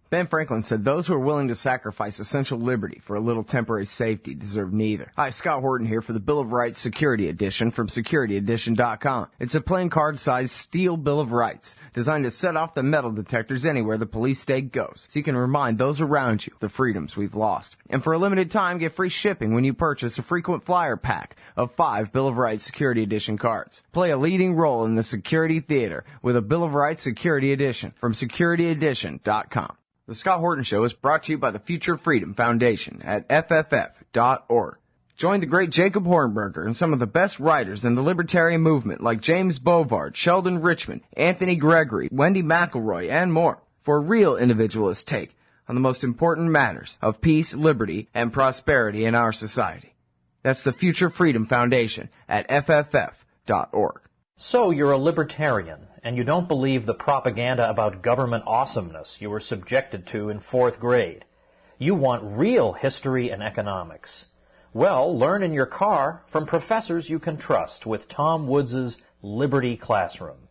Ben Franklin said those who are willing to sacrifice essential liberty for a little temporary safety deserve neither. Hi, Scott Horton here for the Bill of Rights Security Edition from SecurityEdition.com. It's a plain card-sized steel Bill of Rights designed to set off the metal detectors anywhere the police state goes, so you can remind those around you of the freedoms we've lost. And for a limited time, get free shipping when you purchase a frequent flyer pack of 5 Bill of Rights Security Edition cards. Play a leading role in the security theater with a Bill of Rights Security Edition from SecurityEdition.com. The Scott Horton Show is brought to you by the Future Freedom Foundation at FFF.org. Join the great Jacob Hornberger and some of the best writers in the libertarian movement like James Bovard, Sheldon Richman, Anthony Gregory, Wendy McElroy, and more for a real individualist take on the most important matters of peace, liberty, and prosperity in our society. That's the Future Freedom Foundation at FFF.org. So you're a libertarian, and you don't believe the propaganda about government awesomeness you were subjected to in 4th grade. You want real history and economics. Well, learn in your car from professors you can trust with Tom Woods' Liberty Classroom.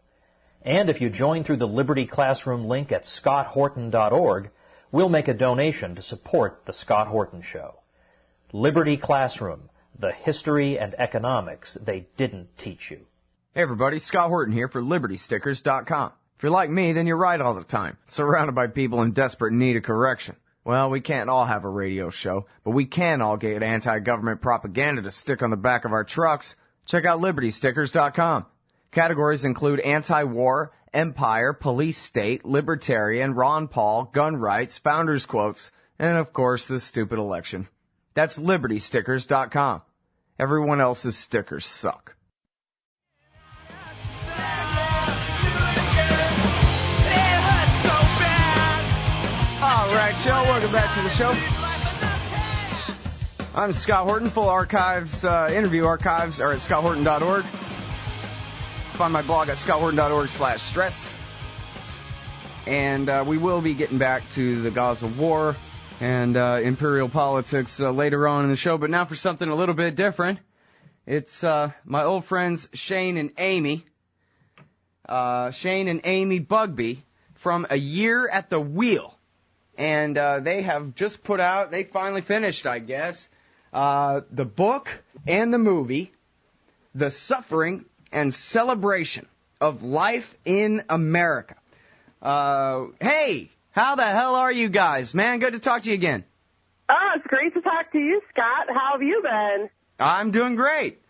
And if you join through the Liberty Classroom link at scotthorton.org, we'll make a donation to support The Scott Horton Show. Liberty Classroom, the history and economics they didn't teach you. Hey everybody, Scott Horton here for LibertyStickers.com. If you're like me, then you're right all the time, surrounded by people in desperate need of correction. Well, we can't all have a radio show, but we can all get anti-government propaganda to stick on the back of our trucks. Check out LibertyStickers.com. Categories include anti-war, empire, police state, libertarian, Ron Paul, gun rights, founders quotes, and of course the stupid election. That's LibertyStickers.com. Everyone else's stickers suck. All right, y'all, welcome back to the show. I'm Scott Horton. Full archives, interview archives are at scotthorton.org. Find my blog at scotthorton.org/stress. And we will be getting back to the Gaza war and imperial politics later on in the show. But now for something a little bit different. It's my old friends Shane and Amy. Shane and Amy Bugbee from A Year at the Wheel. And they have just put out, they finally finished, I guess, the book and the movie, The Suffering and Celebration of Life in America. Hey, how the hell are you guys, man? Good to talk to you again. Oh, it's great to talk to you, Scott. How have you been? I'm doing great.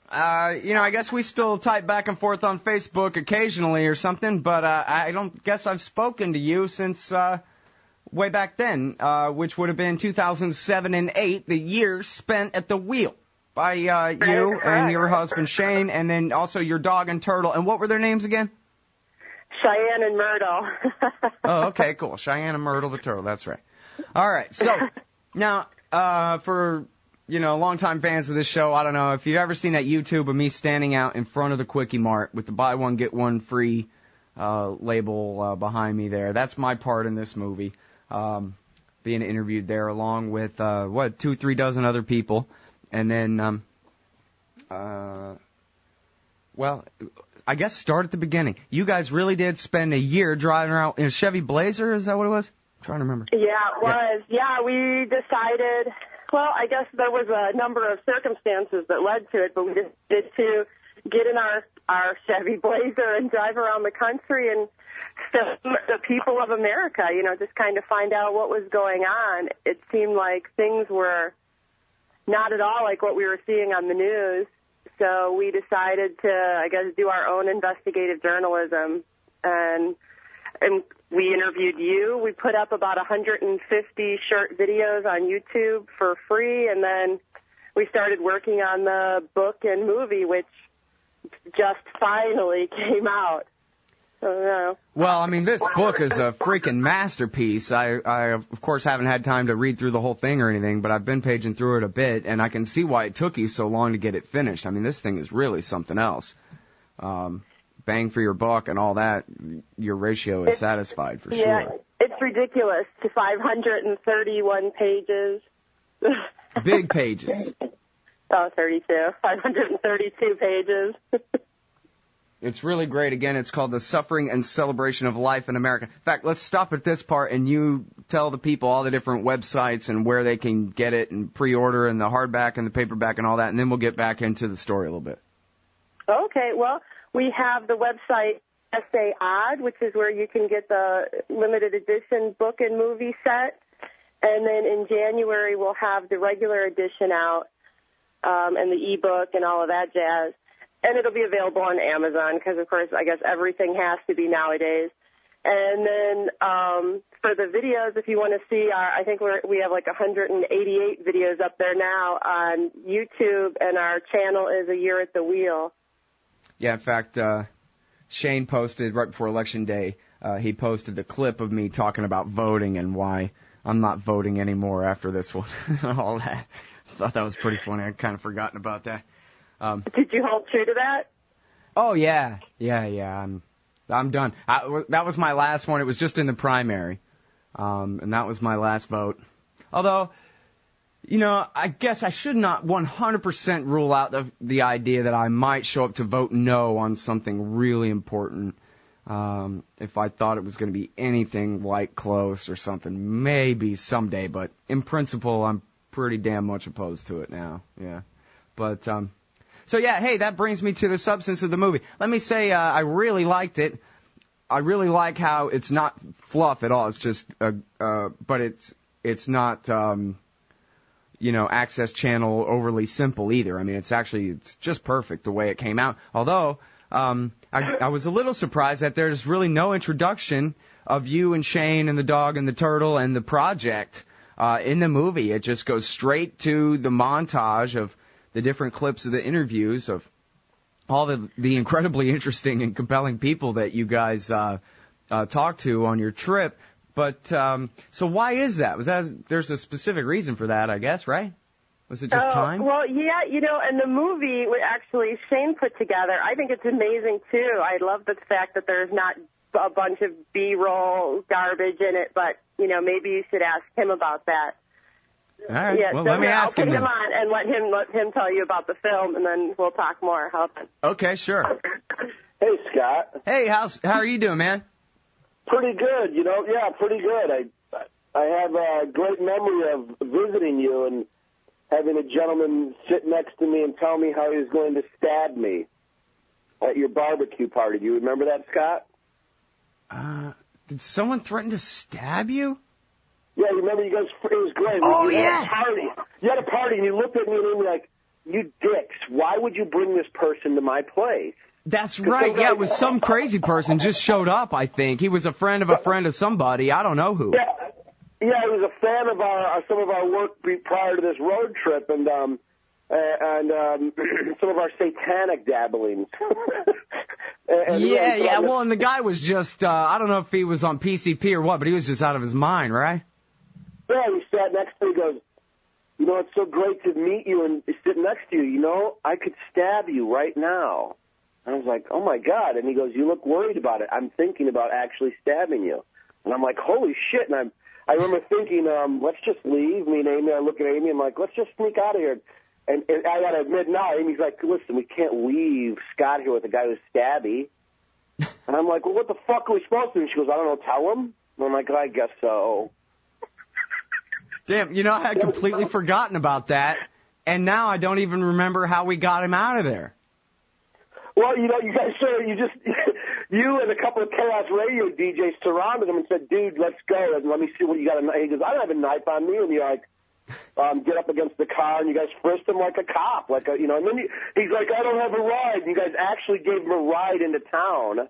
I guess we still type back and forth on Facebook occasionally or something, but I don't guess I've spoken to you since way back then, which would have been 2007 and 8, the years spent at the wheel by you and your husband Shane, and then also your dog and turtle. And what were their names again? Cheyenne and Myrtle. Oh, okay, cool. Cheyenne and Myrtle the turtle, that's right. All right, so now for longtime fans of this show, I don't know if you've ever seen that YouTube of me standing out in front of the Quickie Mart with the buy one, get one free label behind me there. That's my part in this movie, being interviewed there along with, 2-3 dozen other people. And then, I guess start at the beginning. You guys really did spend a year driving around in a Chevy Blazer, is that what it was? I'm trying to remember. Yeah, it was. Yeah, we decided... Well, I guess there was a number of circumstances that led to it, but we decided to get in our Chevy Blazer and drive around the country and film the people of America, just kind of find out what was going on. It seemed like things were not at all like what we were seeing on the news, so we decided to, I guess, do our own investigative journalism, and we interviewed you. We put up about 150 short videos on YouTube for free, and then we started working on the book and movie, which just finally came out. Well, I mean, this book is a freaking masterpiece. I, of course, haven't had time to read through the whole thing or anything, but I've been paging through it a bit, and I can see why it took you so long to get it finished. I mean, this thing is really something else. Bang for your buck and all that, your ratio is satisfied for sure. Yeah, it's ridiculous to 531 pages. Big pages. Oh, 32. 532 pages. It's really great. Again, it's called The Suffering and Celebration of Life in America. In fact, let's stop at this part and you tell the people all the different websites and where they can get it and pre-order and the hardback and the paperback and all that, and then we'll get back into the story a little bit. Okay, well, we have the website SA Odd, which is where you can get the limited edition book and movie set. And then in January, we'll have the regular edition out and the ebook and all of that jazz. And it'll be available on Amazon because, of course, I guess everything has to be nowadays. And then for the videos, if you want to see, I think we have like 188 videos up there now on YouTube, and our channel is A Year at the Wheel. Yeah, in fact, Shane posted right before Election Day, he posted the clip of me talking about voting and why I'm not voting anymore after this one. All that. I thought that was pretty funny. I'd kind of forgotten about that. Did you hold true to that? Oh, yeah. I'm done. That was my last one. It was just in the primary. And that was my last vote. Although, you know, I guess I should not 100% rule out the idea that I might show up to vote no on something really important. If I thought it was going to be anything like close or something, maybe someday. But in principle, I'm pretty damn much opposed to it now. Yeah. But, so yeah, hey, that brings me to the substance of the movie. Let me say, I really liked it. I really like how it's not fluff at all. It's just, but it's not, you know, Access Channel overly simple either. I mean, it's just perfect the way it came out. Although, I was a little surprised that there's really no introduction of you and Shane and the dog and the turtle and the project, in the movie. It just goes straight to the montage of the different clips of the interviews of all the incredibly interesting and compelling people that you guys talked to on your trip. But so why is that? There's a specific reason for that, I guess, right? Was it just time? Well, yeah, you know, and the movie actually Shane put together, I think it's amazing too. I love the fact that there's not a bunch of B-roll garbage in it, but you know, maybe you should ask him about that. All right. Yeah, well, so let me ask him. I'll put him on and let him tell you about the film, and then we'll talk more. How about? Okay, sure. Hey, Scott. Hey, how are you doing, man? Pretty good, you know. Yeah, pretty good. I have a great memory of visiting you and having a gentleman sit next to me and tell me how he was going to stab me at your barbecue party. Do you remember that, Scott? Did someone threaten to stab you? Yeah, remember you guys, it was great. Oh, you yeah. Had a party. You had a party, and you looked at me and you were like, you dicks, why would you bring this person to my place? That's right. Yeah, it was some crazy person just showed up, I think. He was a friend of somebody. I don't know who. Yeah, he was a fan of some of our work prior to this road trip, and some of our satanic dabblings. Yeah. Well, and the guy was just, I don't know if he was on PCP or what, but he was just out of his mind, right? Yeah, he sat next to me and goes, you know, it's so great to meet you and sit next to you. You know, I could stab you right now. And I was like, oh, my God. And he goes, you look worried about it. I'm thinking about actually stabbing you. And I'm like, holy shit. And I remember thinking, let's just leave. Me and Amy, I look at Amy, I'm like, let's just sneak out of here. And I got to admit now, Amy's like, listen, we can't leave Scott here with a guy who's stabby. And I'm like, well, what the fuck are we supposed to do? And she goes, I don't know, tell him? And I'm like, I guess so. Damn, you know, I had completely forgotten about that, and now I don't even remember how we got him out of there. Well, you know, you guys you and a couple of Chaos Radio DJs surrounded him and said, dude, let's go, and let me see what you got. And he goes, I don't have a knife on me. And you're like, get up against the car, and you guys frisked him like a cop, and then he's like, I don't have a ride. And you guys actually gave him a ride into town,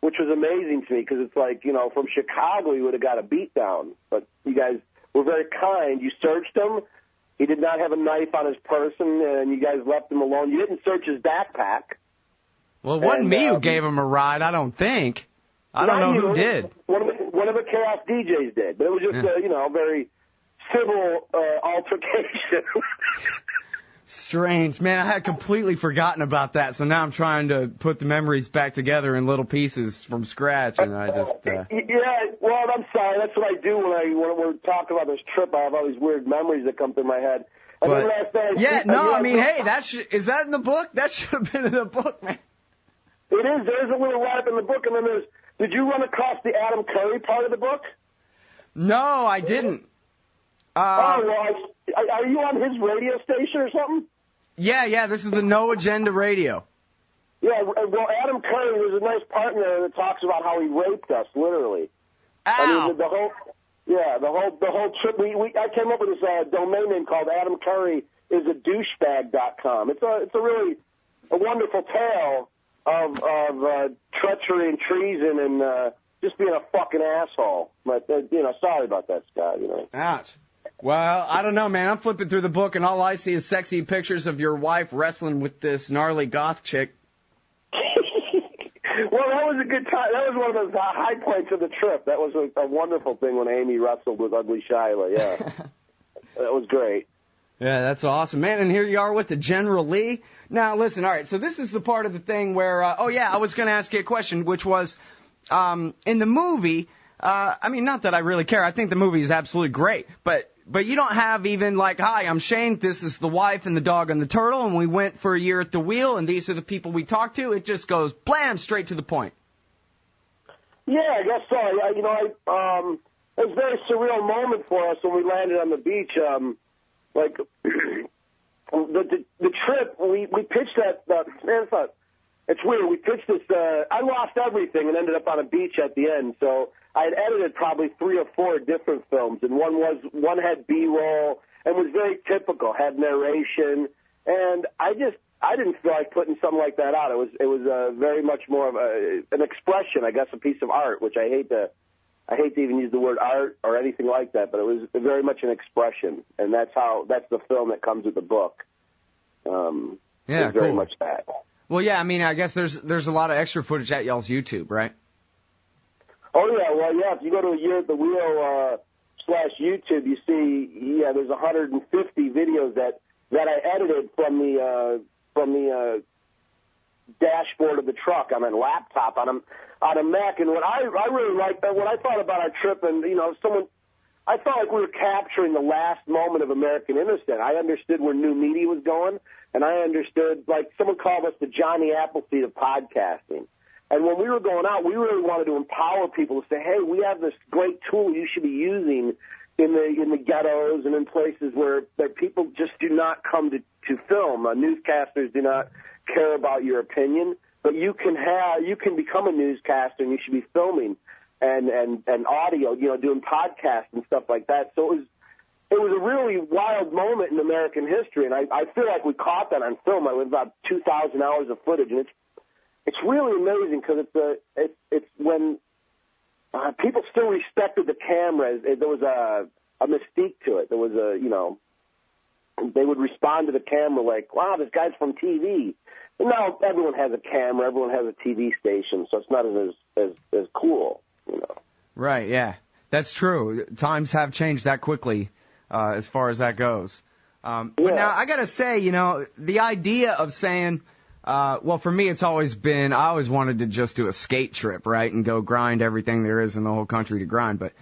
which was amazing to me, because it's like, you know, from Chicago, he would have got a beat down. But you guys were very kind. You searched him. He did not have a knife on his person, and you guys left him alone. You didn't search his backpack. Well, it wasn't me who gave him a ride, I don't think. I don't know who did. One of the Chaos DJs did. But it was just, a very civil altercation. Strange. Man, I had completely forgotten about that, so now I'm trying to put the memories back together in little pieces from scratch, and I just... Yeah, well, I'm sorry. That's what I do when we're talking about this trip. I have all these weird memories that come through my head. But, hey, is that in the book? That should have been in the book, man. It is. There's a little write-up in the book, and then there's. Did you run across the Adam Curry part of the book? No, I didn't. Are you on his radio station or something? Yeah. This is the No Agenda Radio. Yeah. Well, Adam Curry was a nice partner that talks about how he raped us, literally. Ow. I mean, the whole trip. I came up with this domain name called AdamCurryIsADouchebag.com. It's a really a wonderful tale of treachery and treason and just being a fucking asshole. But sorry about that, Scott. Ouch. Well, I don't know, man. I'm flipping through the book, and all I see is sexy pictures of your wife wrestling with this gnarly goth chick. Well, that was a good time. That was one of those high points of the trip. That was a wonderful thing when Amy wrestled with Ugly Shyla. Yeah, that was great. Yeah, that's awesome, man. And here you are with the General Lee. Now, listen, all right, so this is the part of the thing where, I was going to ask you a question, which was, in the movie, not that I really care. I think the movie is absolutely great, but you don't have even like, hi, I'm Shane, this is the wife and the dog and the turtle, and we went for a year at the wheel, and these are the people we talked to. It just goes, blam, straight to the point. Yeah, I guess so. It was a very surreal moment for us when we landed on the beach. The trip, we pitched that, it's weird, we pitched this, I lost everything and ended up on a beach at the end, so I had edited probably 3 or 4 different films, and one had B-roll, and was very typical, had narration, and I didn't feel like putting something like that out. It was very much more of an expression, I guess, a piece of art, which I hate to even use the word art or anything like that, but it was very much an expression, and that's the film that comes with the book. Yeah, very cool. much that. Well, yeah, I guess there's a lot of extra footage at y'all's YouTube, right? Oh yeah, well yeah. If you go to A Year at the Wheel /YouTube, you see, there's 150 videos that I edited from the dashboard of the truck on a laptop on a Mac. And what I really liked, what I thought about our trip, and I felt like we were capturing the last moment of American Innocent. I understood where new media was going, and I understood, like, someone called us the Johnny Appleseed of podcasting. And when we were going out, we really wanted to empower people to say, hey, we have this great tool you should be using in the ghettos and in places where people just do not come to film. Newscasters do not care about your opinion, but you can become a newscaster, and you should be filming and audio, doing podcasts and stuff like that. So it was a really wild moment in American history, and I feel like we caught that on film. I was about 2,000 hours of footage, and it's really amazing because it's when people still respected the camera. There was a mystique to it. There was they would respond to the camera like, wow, this guy's from TV. And now everyone has a camera, everyone has a TV station, so it's not as cool, Right, yeah. That's true. Times have changed that quickly as far as that goes. But now, I got to say, the idea of saying, for me, it's always been, I always wanted to just do a skate trip, right, and go grind everything there is in the whole country to grind. But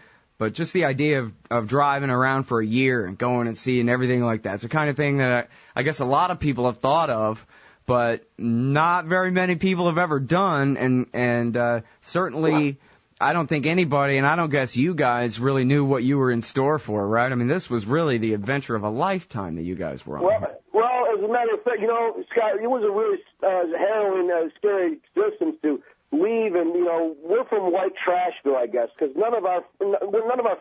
just the idea of driving around for a year and going and seeing everything like that, it's the kind of thing that I guess a lot of people have thought of, but not very many people have ever done, and certainly I don't think anybody, and I don't guess you guys, really knew what you were in store for, right? I mean, this was really the adventure of a lifetime that you guys were on. Well, as a matter of fact, Scott, it was a really harrowing, scary existence to leave, and we're from White Trashville, I guess, because none of our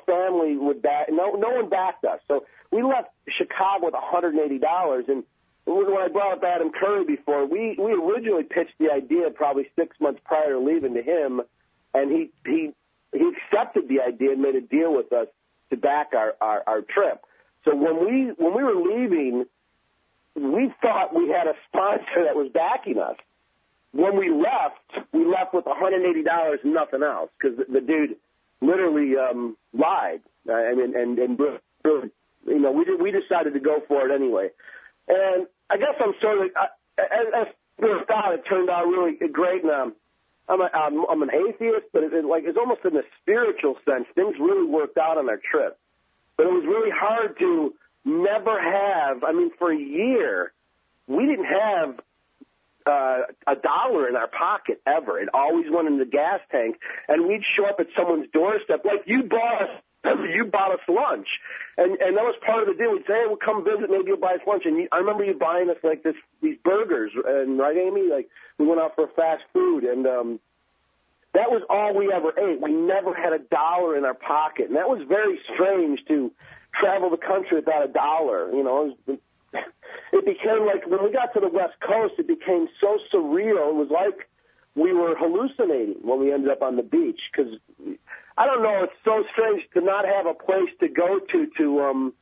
family would back, no one backed us. So we left Chicago with $180, and when I brought up Adam Curry before, we originally pitched the idea probably 6 months prior to leaving to him, and he accepted the idea and made a deal with us to back our trip. So when we were leaving, we thought we had a sponsor that was backing us. When we left with $180 and nothing else, because the dude literally lied. We decided to go for it anyway. And I guess I'm sort of, as we thought, it turned out really great. And I'm an atheist, but it's almost in a spiritual sense. Things really worked out on our trip. But it was really hard to never have, for a year, we didn't have a dollar in our pocket ever. It always went in the gas tank, and we'd show up at someone's doorstep like you bought us lunch, and that was part of the deal. We'd say, hey, we'll come visit, maybe you'll buy us lunch. And I remember you buying us like these burgers, and right, Amy? Like we went out for fast food, and that was all we ever ate. We never had a dollar in our pocket, and that was very strange to travel the country without a dollar. You know, it became like when we got to the West Coast, it became so surreal. It was like we were hallucinating when we ended up on the beach because. I don't know. It's so strange to not have a place to go to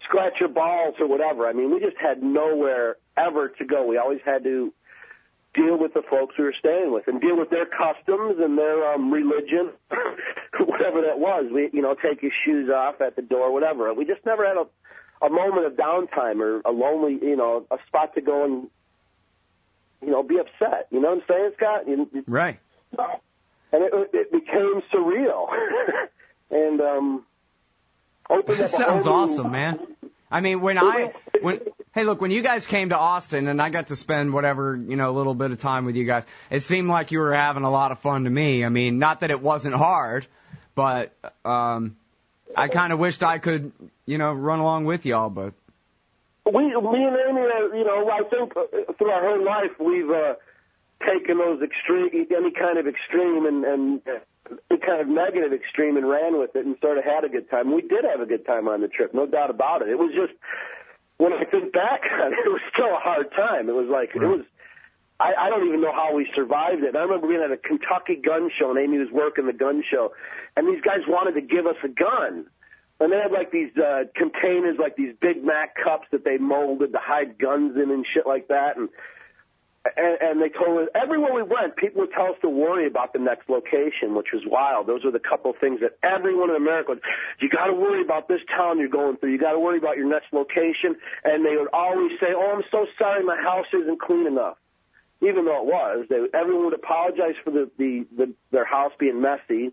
scratch your balls or whatever. I mean, we just had nowhere ever to go. We always had to deal with the folks we were staying with and deal with their customs and their religion, whatever that was. We, take your shoes off at the door, whatever. We just never had a moment of downtime or a lonely, a spot to go and, be upset. You know what I'm saying, Scott? Right. And it became surreal, and opened up. Sounds awesome, man. I mean, when you guys came to Austin and I got to spend whatever, a little bit of time with you guys, it seemed like you were having a lot of fun to me. I mean, not that it wasn't hard, but I kind of wished I could, run along with y'all. But me and Amy, I think through our whole life we've. Taken those any kind of extreme and any kind of negative extreme and ran with it and sort of had a good time. We did have a good time on the trip, no doubt about it. It was just, when I think back on it, it was still a hard time. It was like, right. It was, I don't even know how we survived it. I remember being at a Kentucky gun show, and Amy was working the gun show, and these guys wanted to give us a gun. And they had like these containers, like these Big Mac cups that they molded to hide guns in and shit like that. And they told us, everywhere we went, people would tell us to worry about the next location, which was wild. Those are the couple of things that everyone in America, you got to worry about this town you're going through. You got to worry about your next location. And they would always say, oh, I'm so sorry, my house isn't clean enough. Even though it was. Everyone would apologize for their house being messy.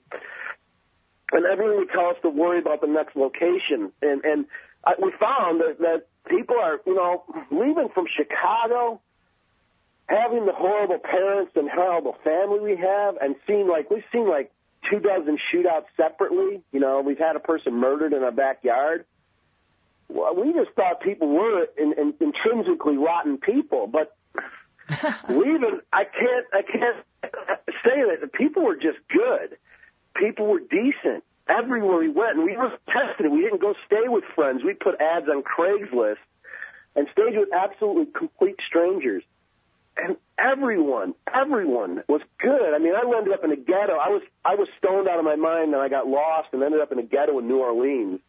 And everyone would tell us to worry about the next location. And we found that people are, leaving from Chicago, having the horrible parents and horrible family we have, and we've seen 24 shootouts separately. We've had a person murdered in our backyard. Well, we just thought people were intrinsically rotten people, but I can't say that the people were just good. People were decent everywhere we went, and we were tested. We didn't go stay with friends. We put ads on Craigslist and stayed with absolutely complete strangers. And everyone was good. I mean, I ended up in a ghetto. I was stoned out of my mind, and I got lost and ended up in a ghetto in New Orleans.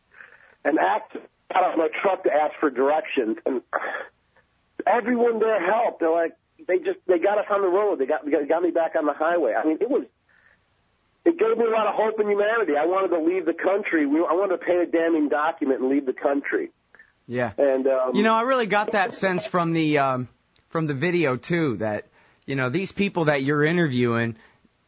And got out of my truck to ask for directions. And everyone there helped. They're like, they got us on the road. They got me back on the highway. I mean, it gave me a lot of hope in humanity. I wanted to leave the country. I wanted to paint a damning document and leave the country. Yeah. And I really got that sense from the video, too, that, these people that you're interviewing,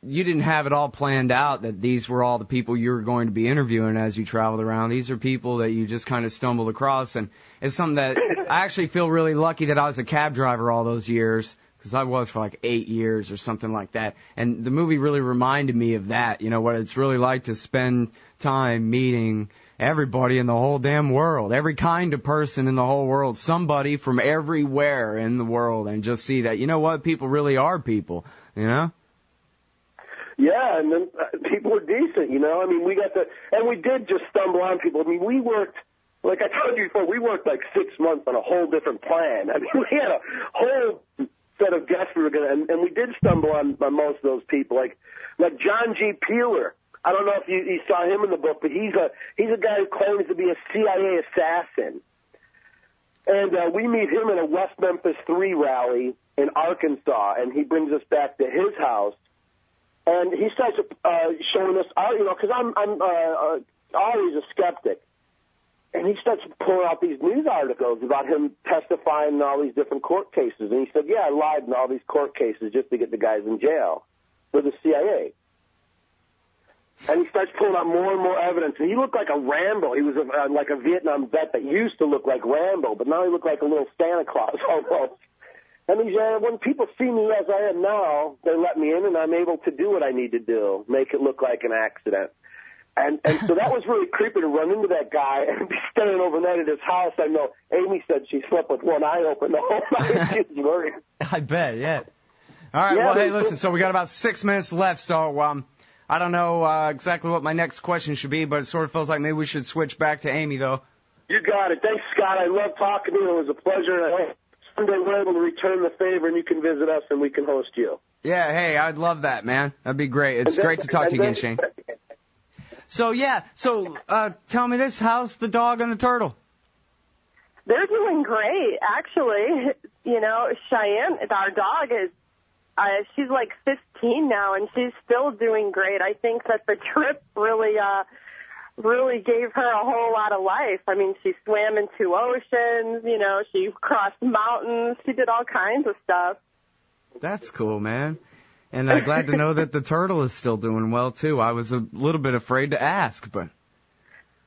you didn't have it all planned out that these were all the people you were going to be interviewing as you traveled around. These are people that you just kind of stumbled across, and it's something that I actually feel really lucky that I was a cab driver all those years, because I was for like 8 years or something like that. And the movie really reminded me of that, what it's really like to spend time meeting everybody in the whole damn world, every kind of person in the whole world, somebody from everywhere in the world, and just see that, people really are people, Yeah, and then people were decent, I mean, and we did just stumble on people. I mean, we worked, like I told you before, we worked like 6 months on a whole different plan. I mean, we had a whole set of guests we were going to, and we did stumble on most of those people, like John G. Peeler. I don't know if you saw him in the book, but he's a guy who claims to be a CIA assassin. And we meet him at a West Memphis 3 rally in Arkansas, and he brings us back to his house. And he starts showing us, because I'm always a skeptic. And he starts pulling out these news articles about him testifying in all these different court cases. And he said, yeah, I lied in all these court cases just to get the guys in jail for the CIA. And he starts pulling out more and more evidence. And he looked like a Rambo. He was like a Vietnam vet that used to look like Rambo, but now he looked like a little Santa Claus almost. And when people see me as I am now, they let me in, and I'm able to do what I need to do, make it look like an accident. And so that was really creepy to run into that guy and be staying overnight at his house. I know Amy said she slept with one eye open the whole night. She was worried. I bet, yeah. All right, well, hey, listen, so we got about 6 minutes left, so I don't know exactly what my next question should be, but it sort of feels like maybe we should switch back to Amy, though. You got it. Thanks, Scott. I love talking to you. It was a pleasure. And I hope someday we're able to return the favor and you can visit us and we can host you. Yeah, hey, I'd love that, man. That'd be great. It's great to talk to you again, Shane. So tell me this, how's the dog and the turtle? They're doing great, actually. You know, Cheyenne, our dog, she's like 15 now, and she's still doing great. I think that the trip really gave her a whole lot of life. I mean, she swam in 2 oceans, you know, she crossed mountains, she did all kinds of stuff. That's cool, man. And I'm glad to know that the turtle is still doing well, too. I was a little bit afraid to ask, but...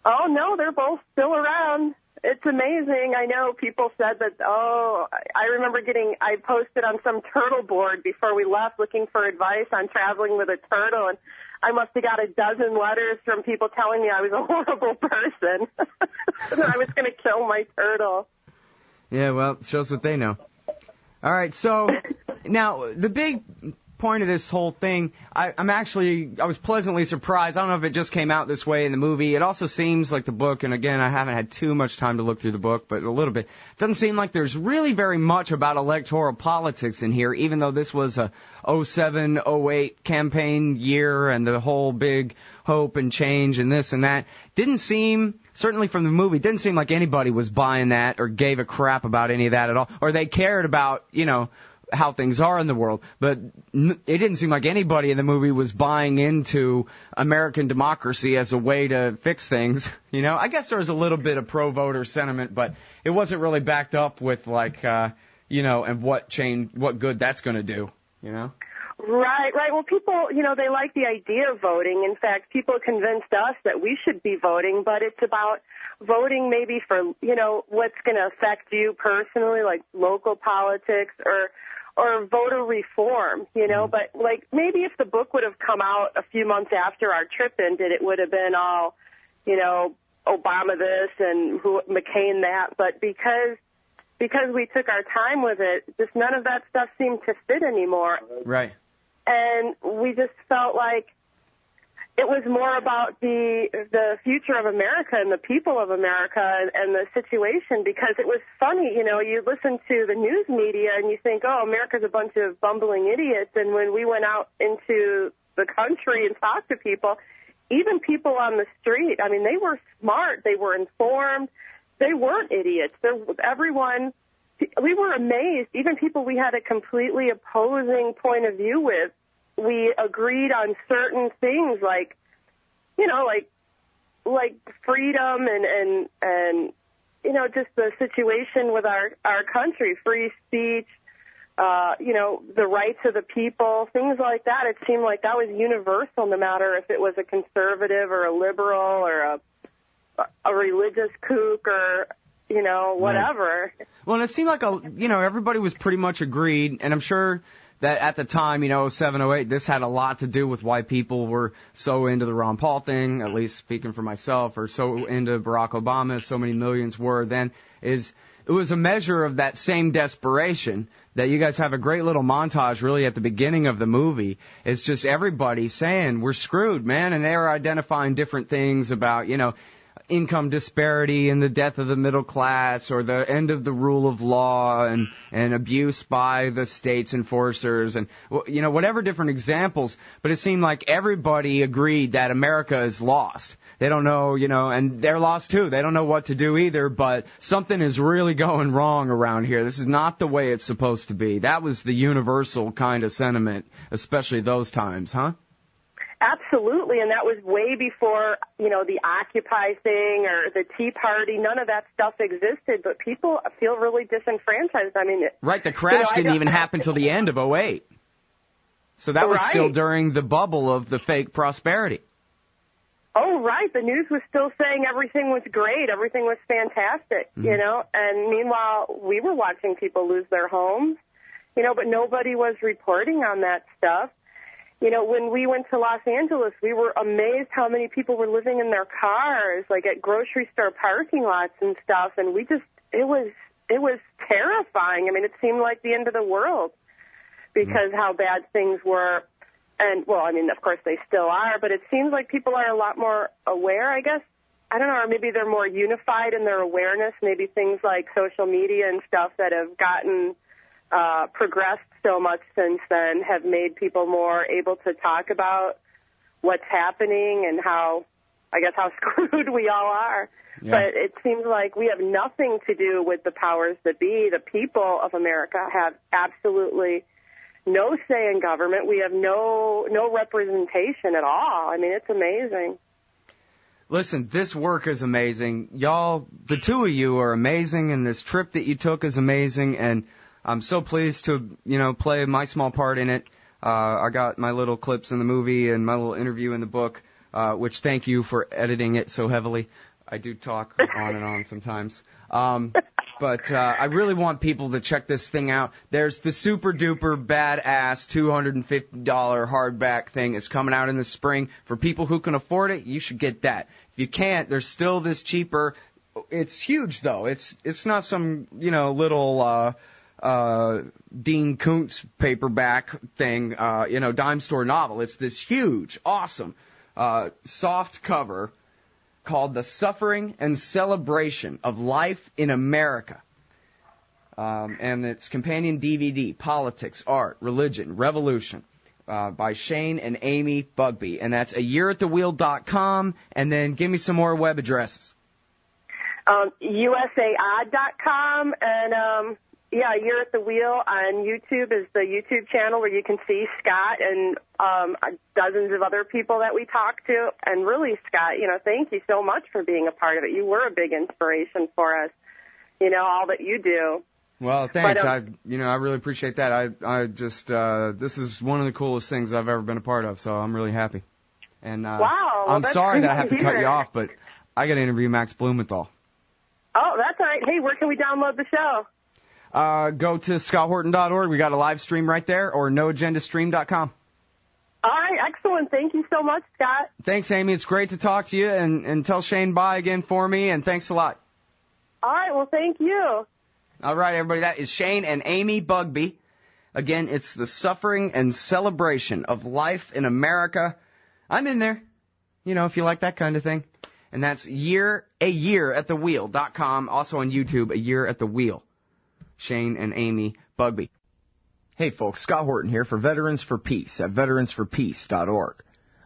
Oh, no, they're both still around. It's amazing. I know people said that, I remember I posted on some turtle board before we left looking for advice on traveling with a turtle, and I must have got a dozen letters from people telling me I was a horrible person, that I was going to kill my turtle. Yeah, well, it shows what they know. All right, so now the big point of this whole thing, I was pleasantly surprised. I don't know if it just came out this way in the movie. It also seems like the book, and again, I haven't had too much time to look through the book, but a little bit. It doesn't seem like there's really very much about electoral politics in here, even though this was a 07, 08 campaign year and the whole big hope and change and this and that. Didn't seem, certainly from the movie, didn't seem like anybody was buying that or gave a crap about any of that at all, or they cared about, you know, how things are in the world, but it didn't seem like anybody in the movie was buying into American democracy as a way to fix things. You know, I guess there was a little bit of pro-voter sentiment, but it wasn't really backed up with like, you know, and what good that's going to do, you know? Right. Well, people, you know, they like the idea of voting. In fact, people convinced us that we should be voting, but it's about voting maybe for, you know, what's going to affect you personally, like local politics or voter reform, you know, but like maybe if the book would have come out a few months after our trip ended, it would have been all, you know, Obama this and McCain that. But because we took our time with it, just none of that stuff seemed to fit anymore. Right. And we just felt like it was more about the future of America and the people of America and the situation, because it was funny, you know, you listen to the news media and you think, oh, America's a bunch of bumbling idiots. And when we went out into the country and talked to people, even people on the street, I mean, they were smart, they were informed, they weren't idiots. Everyone, we were amazed, even people we had a completely opposing point of view with, we agreed on certain things like, you know, like freedom and you know, just the situation with our country, free speech, you know, the rights of the people, things like that. It seemed like that was universal, no matter if it was a conservative or a liberal or a religious kook or, you know, whatever. Right. Well, and it seemed like, you know, everybody was pretty much agreed, and I'm sure that at the time, you know, 07, 08, this had a lot to do with why people were so into the Ron Paul thing, at least speaking for myself, or so into Barack Obama, so many millions were then, it was a measure of that same desperation that you guys have a great little montage really at the beginning of the movie. It's just everybody saying, we're screwed, man, and they were identifying different things about, you know, income disparity and the death of the middle class or the end of the rule of law and abuse by the state's enforcers and, you know, whatever different examples. But it seemed like everybody agreed that America is lost. They don't know, you know, and they're lost too. They don't know what to do either, but something is really going wrong around here. This is not the way it's supposed to be. That was the universal kind of sentiment, especially those times, huh? Absolutely, and that was way before, you know, the Occupy thing or the Tea Party. None of that stuff existed, but people feel really disenfranchised. I mean, right, the crash didn't even happen till the end of 08. So that was still during the bubble of the fake prosperity. Oh, right. The news was still saying everything was great, everything was fantastic, you know, and meanwhile, we were watching people lose their homes. but nobody was reporting on that stuff. When we went to Los Angeles, we were amazed how many people were living in their cars, like at grocery store parking lots and stuff, and it was terrifying. I mean, it seemed like the end of the world because how bad things were. And, well, I mean, of course they still are, but it seems like people are a lot more aware, I guess. I don't know, or maybe they're more unified in their awareness. Maybe things like social media and stuff that have gotten progressed so much since then have made people more able to talk about what's happening and how screwed we all are. Yeah. But it seems like we have nothing to do with the powers that be. The people of America have absolutely no say in government. We have no representation at all. I mean, it's amazing. Listen, this work is amazing. Y'all, the two of you are amazing, and this trip that you took is amazing, and I'm so pleased to, play my small part in it. I got my little clips in the movie and my little interview in the book, which thank you for editing it so heavily. I do talk on and on sometimes. But I really want people to check this thing out. There's the super duper badass $250 hardback thing. It's coming out in the spring. For people who can afford it, you should get that. If you can't, there's still this cheaper. It's huge though. It's not some, little Dean Koontz paperback thing, dime store novel. It's this huge, awesome, soft cover called The Suffering and Celebration of Life in America. And its companion DVD, Politics, Art, Religion, Revolution, by Shane and Amy Bugbee. And that's ayearathewheel.com. And then give me some more web addresses. USAodd.com and, Year at the Wheel on YouTube is the YouTube channel where you can see Scott and dozens of other people that we talk to. And really, Scott, thank you so much for being a part of it. You were a big inspiration for us, all that you do. Well, thanks. I really appreciate that. I just, this is one of the coolest things I've ever been a part of, so I'm really happy. And wow, I'm sorry that I have to cut you off, but I got to interview Max Blumenthal. Oh, that's all right. Hey, where can we download the show? Go to scotthorton.org. We got a live stream right there, or noagendastream.com. All right, excellent. Thank you so much, Scott. Thanks, Amy. It's great to talk to you, and tell Shane bye again for me, and thanks a lot. All right, well, thank you. All right, everybody, that is Shane and Amy Bugbee. Again, it's The Suffering and Celebration of Life in America. I'm in there, if you like that kind of thing. And that's ayearathewheel.com, also on YouTube, A Year at the Wheel. Shane and Amy Bugbee. Hey folks, Scott Horton here for Veterans for Peace at veteransforpeace.org.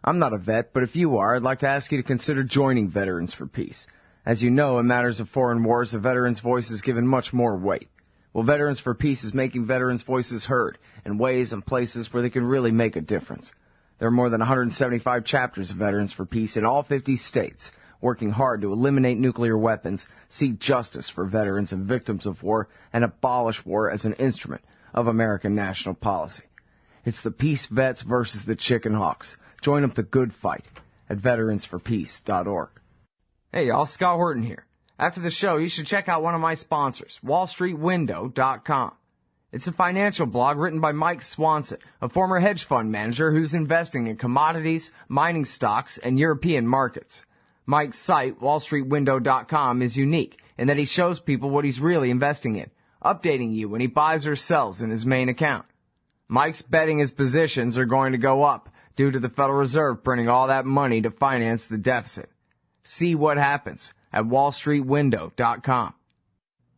I'm not a vet, but if you are, I'd like to ask you to consider joining Veterans for Peace. As you know, in matters of foreign wars, a veteran's voice is given much more weight. Well, Veterans for Peace is making veterans' voices heard in ways and places where they can really make a difference. There are more than 175 chapters of Veterans for Peace in all 50 states, working hard to eliminate nuclear weapons, seek justice for veterans and victims of war, and abolish war as an instrument of American national policy. It's the Peace Vets versus the Chicken Hawks. Join up the good fight at veteransforpeace.org. Hey y'all, Scott Horton here. After the show, you should check out one of my sponsors, wallstreetwindow.com. It's a financial blog written by Mike Swanson, a former hedge fund manager who's investing in commodities, mining stocks, and European markets. Mike's site, wallstreetwindow.com, is unique in that he shows people what he's really investing in, updating you when he buys or sells in his main account. Mike's betting his positions are going to go up due to the Federal Reserve printing all that money to finance the deficit. See what happens at wallstreetwindow.com.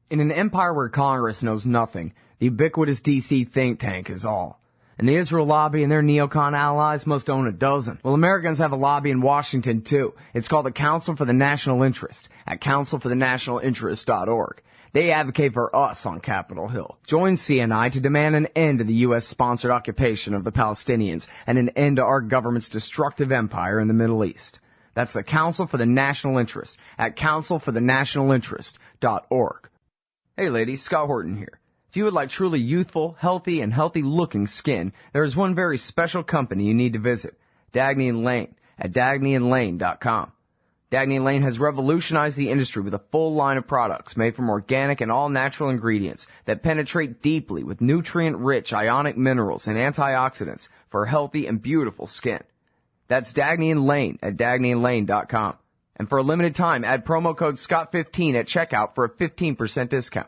In an empire where Congress knows nothing, the ubiquitous D.C. think tank is all. And the Israel lobby and their neocon allies must own a dozen. Well, Americans have a lobby in Washington, too. It's called the Council for the National Interest at councilforthenationalinterest.org. They advocate for us on Capitol Hill. Join CNI to demand an end to the U.S.-sponsored occupation of the Palestinians and an end to our government's destructive empire in the Middle East. That's the Council for the National Interest at councilforthenationalinterest.org. Hey ladies, Scott Horton here. If you would like truly youthful, healthy, and healthy-looking skin, there is one very special company you need to visit, Dagny & Lane at dagnyandlane.com. Dagny & Lane has revolutionized the industry with a full line of products made from organic and all-natural ingredients that penetrate deeply with nutrient-rich ionic minerals and antioxidants for healthy and beautiful skin. That's Dagny & Lane at DagnyandLane.com. And for a limited time, add promo code SCOTT15 at checkout for a 15% discount.